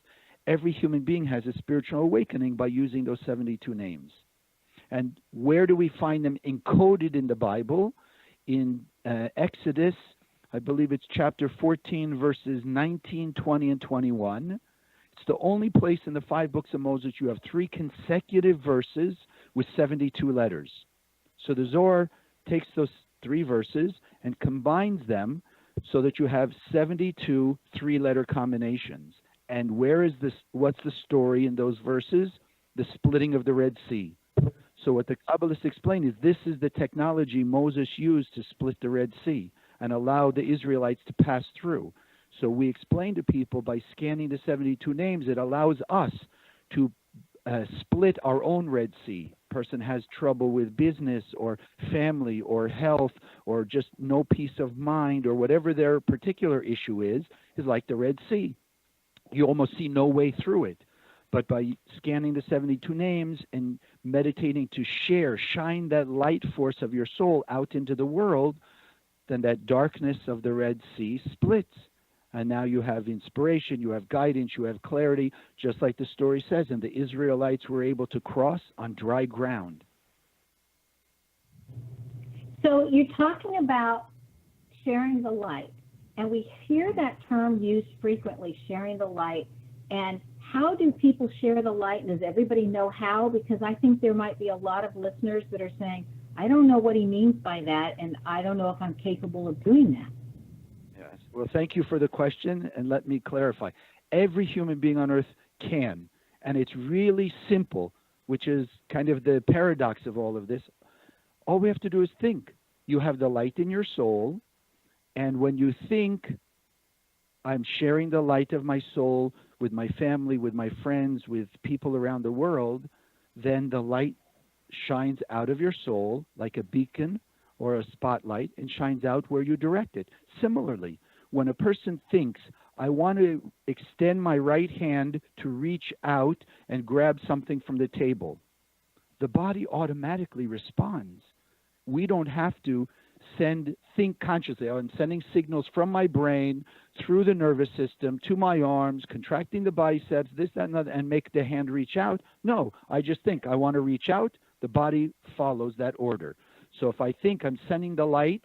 every human being has a spiritual awakening by using those 72 names. And where do we find them encoded in the Bible? In Exodus I believe it's chapter 14, verses 19, 20, and 21. It's the only place in the 5 books of Moses you have 3 consecutive verses with 72 letters. So the Zohar takes those 3 verses and combines them so that you have 72 3-letter combinations. And where is this? What's the story in those verses? The splitting of the Red Sea. So what the Kabbalists explain is this is the technology Moses used to split the Red Sea and allow the Israelites to pass through. So we explain to people by scanning the 72 names, it allows us to split our own Red Sea. Person has trouble with business or family or health or just no peace of mind or whatever their particular issue is like the Red Sea. You almost see no way through it. But by scanning the 72 names and meditating to shine that light force of your soul out into the world, then that darkness of the Red Sea splits. And now you have inspiration, you have guidance, you have clarity, just like the story says, and the Israelites were able to cross on dry ground. So you're talking about sharing the light, and we hear that term used frequently, sharing the light. And how do people share the light? And does everybody know how? Because I think there might be a lot of listeners that are saying, I don't know what he means by that, and I don't know if I'm capable of doing that. Yes. Well, thank you for the question, and let me clarify. Every human being on earth can, and it's really simple, which is kind of the paradox of all of this. All we have to do is think. You have the light in your soul, and when you think, I'm sharing the light of my soul with my family, with my friends, with people around the world, then the light shines out of your soul like a beacon or a spotlight and shines out where you direct it. Similarly, when a person thinks, I want to extend my right hand to reach out and grab something from the table, the body automatically responds. We don't have to think consciously. I'm sending signals from my brain through the nervous system to my arms, contracting the biceps, this, that, and other, and make the hand reach out. No, I just think I want to reach out. The body follows that order. So if I think I'm sending the light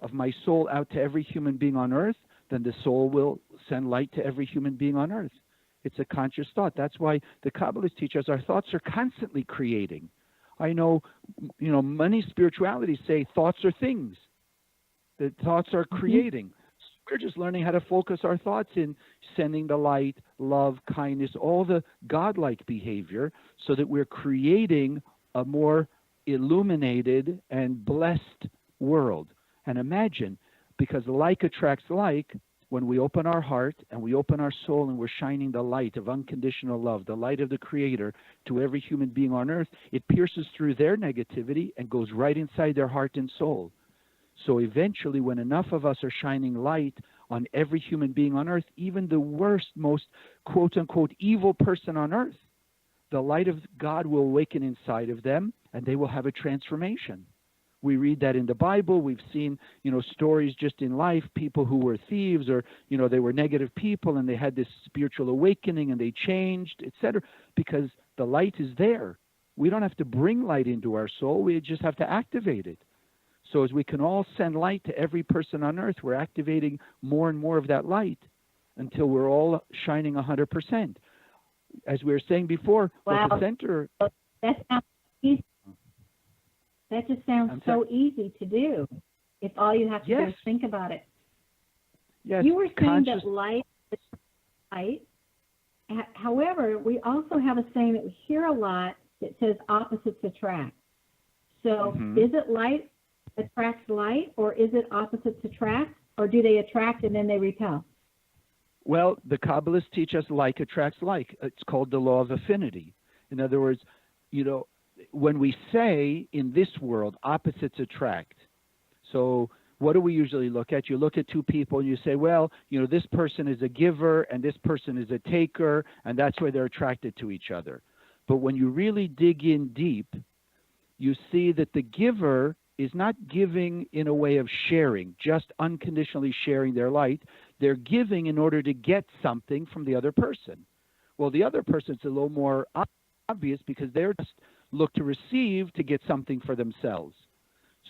of my soul out to every human being on earth, then the soul will send light to every human being on earth. It's a conscious thought. That's why the Kabbalists teach us our thoughts are constantly creating. I know, many spiritualities say thoughts are things. The thoughts are creating. We're just learning how to focus our thoughts in sending the light, love, kindness, all the godlike behavior so that we're creating a more illuminated and blessed world. And imagine, because like attracts like, when we open our heart and we open our soul and we're shining the light of unconditional love, the light of the Creator to every human being on earth, it pierces through their negativity and goes right inside their heart and soul. So eventually, when enough of us are shining light on every human being on earth, even the worst, most quote-unquote evil person on earth, the light of God will awaken inside of them and they will have a transformation. We read that in the Bible. We've seen, stories just in life, people who were thieves or, they were negative people and they had this spiritual awakening and they changed, etc., because the light is there. We don't have to bring light into our soul. We just have to activate it. So as we can all send light to every person on earth, we're activating more and more of that light until we're all shining 100%. As we were saying before, wow. Boca Center... That sounds easy. That just sounds so easy to do. If all you have to do is think about it. Yes. You were saying that light is light. However, we also have a saying that we hear a lot that says opposites attract. So is it light attracts light, or is it opposites attract, or do they attract and then they repel? Well, the Kabbalists teach us like attracts like. It's called the law of affinity. In other words, when we say in this world, opposites attract. So what do we usually look at? You look at two people and you say, well, this person is a giver and this person is a taker, and that's why they're attracted to each other. But when you really dig in deep, you see that the giver is not giving in a way of sharing, just unconditionally sharing their light. They're giving in order to get something from the other person. Well, the other person's a little more obvious because they're just look to receive to get something for themselves.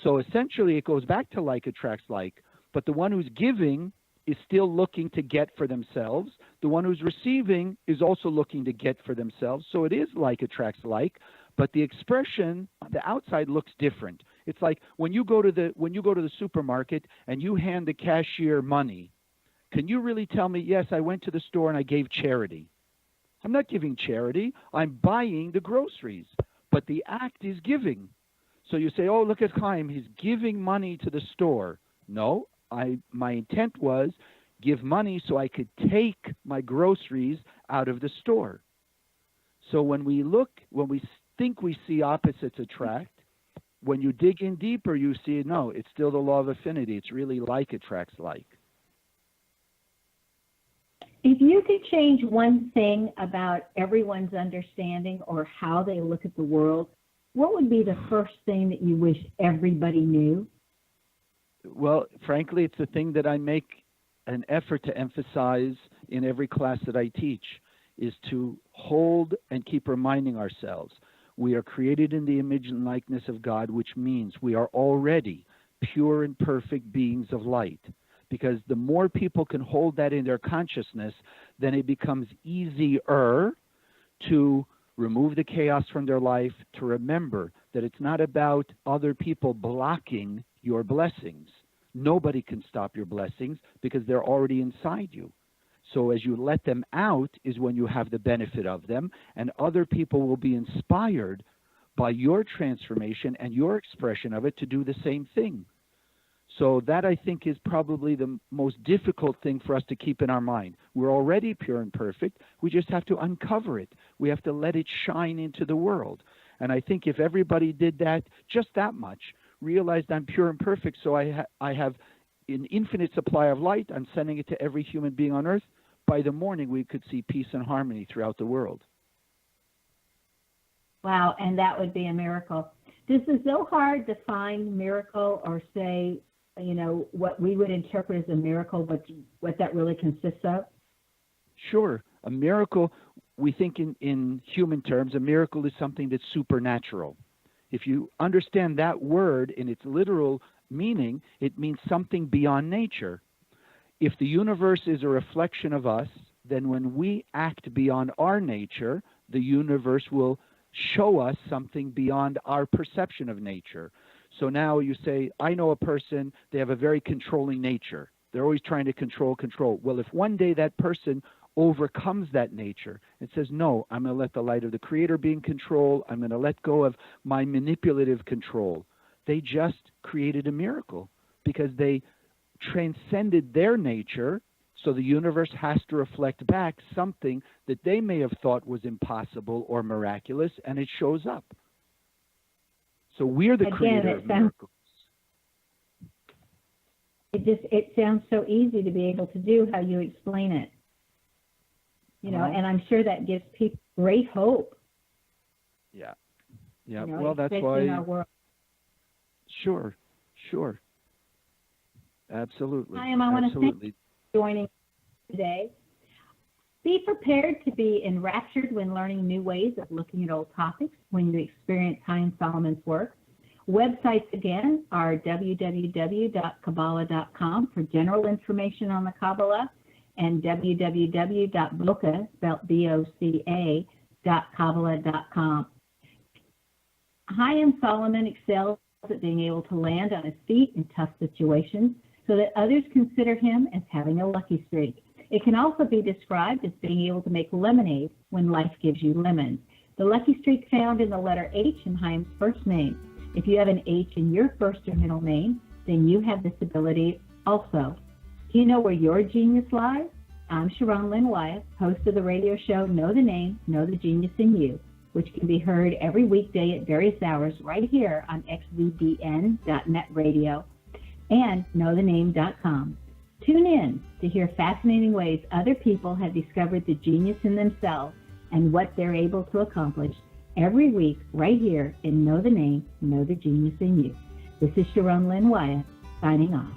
So essentially it goes back to like attracts like. But the one who's giving is still looking to get for themselves. The one who's receiving is also looking to get for themselves. So it is like attracts like, but the expression, the outside looks different. It's like when you go to the supermarket and you hand the cashier money, can you really tell me, yes, I went to the store and I gave charity? I'm not giving charity. I'm buying the groceries, but the act is giving. So you say, oh, look at Chaim, he's giving money to the store. No, my intent was give money so I could take my groceries out of the store. So when we think we see opposites attract, when you dig in deeper, you see, no, it's still the law of affinity. It's really like attracts like. If you could change one thing about everyone's understanding or how they look at the world, what would be the first thing that you wish everybody knew? Well, frankly, it's the thing that I make an effort to emphasize in every class that I teach, is to hold and keep reminding ourselves we are created in the image and likeness of God, which means we are already pure and perfect beings of light. Because the more people can hold that in their consciousness, then it becomes easier to remove the chaos from their life, to remember that it's not about other people blocking your blessings. Nobody can stop your blessings because they're already inside you. So as you let them out is when you have the benefit of them, and other people will be inspired by your transformation and your expression of it to do the same thing. So that, I think, is probably the most difficult thing for us to keep in our mind. We're already pure and perfect. We just have to uncover it. We have to let it shine into the world. And I think if everybody did that, just that much, realized I'm pure and perfect, so I have an infinite supply of light, I'm sending it to every human being on earth, by the morning we could see peace and harmony throughout the world. Wow, and that would be a miracle. Does the Zohar define miracle or say, what we would interpret as a miracle, what that really consists of? Sure. A miracle, we think in human terms, a miracle is something that's supernatural. If you understand that word in its literal meaning, it means something beyond nature. If the universe is a reflection of us, then when we act beyond our nature, the universe will show us something beyond our perception of nature. So now you say, I know a person, they have a very controlling nature. They're always trying to control. Well, if one day that person overcomes that nature and says, no, I'm going to let the light of the Creator be in control, I'm going to let go of my manipulative control, they just created a miracle because they transcended their nature. So the universe has to reflect back something that they may have thought was impossible or miraculous, and it shows up. So we're the creator of miracles. It sounds so easy to be able to do how you explain it. And I'm sure that gives people great hope. Yeah. Well, that's why. In our world. Sure. Absolutely. Chaim, I want to thank you for joining today. Be prepared to be enraptured when learning new ways of looking at old topics when you experience Chaim Solomon's work. Websites, again, are www.kabbalah.com for general information on the Kabbalah and www.boca, spelled BOCA.kabbalah.com. Chaim Solomon excels at being able to land on his feet in tough situations so that others consider him as having a lucky streak. It can also be described as being able to make lemonade when life gives you lemons. The lucky streak found in the letter H in Chaim's first name. If you have an H in your first or middle name, then you have this ability also. Do you know where your genius lies? I'm Sharon Lynn Wyeth, host of the radio show Know the Name, Know the Genius in You, which can be heard every weekday at various hours right here on xvbn.net radio and knowthename.com. Tune in to hear fascinating ways other people have discovered the genius in themselves and what they're able to accomplish every week right here in Know the Name, Know the Genius in You. This is Sharon Lynn Wyeth signing off.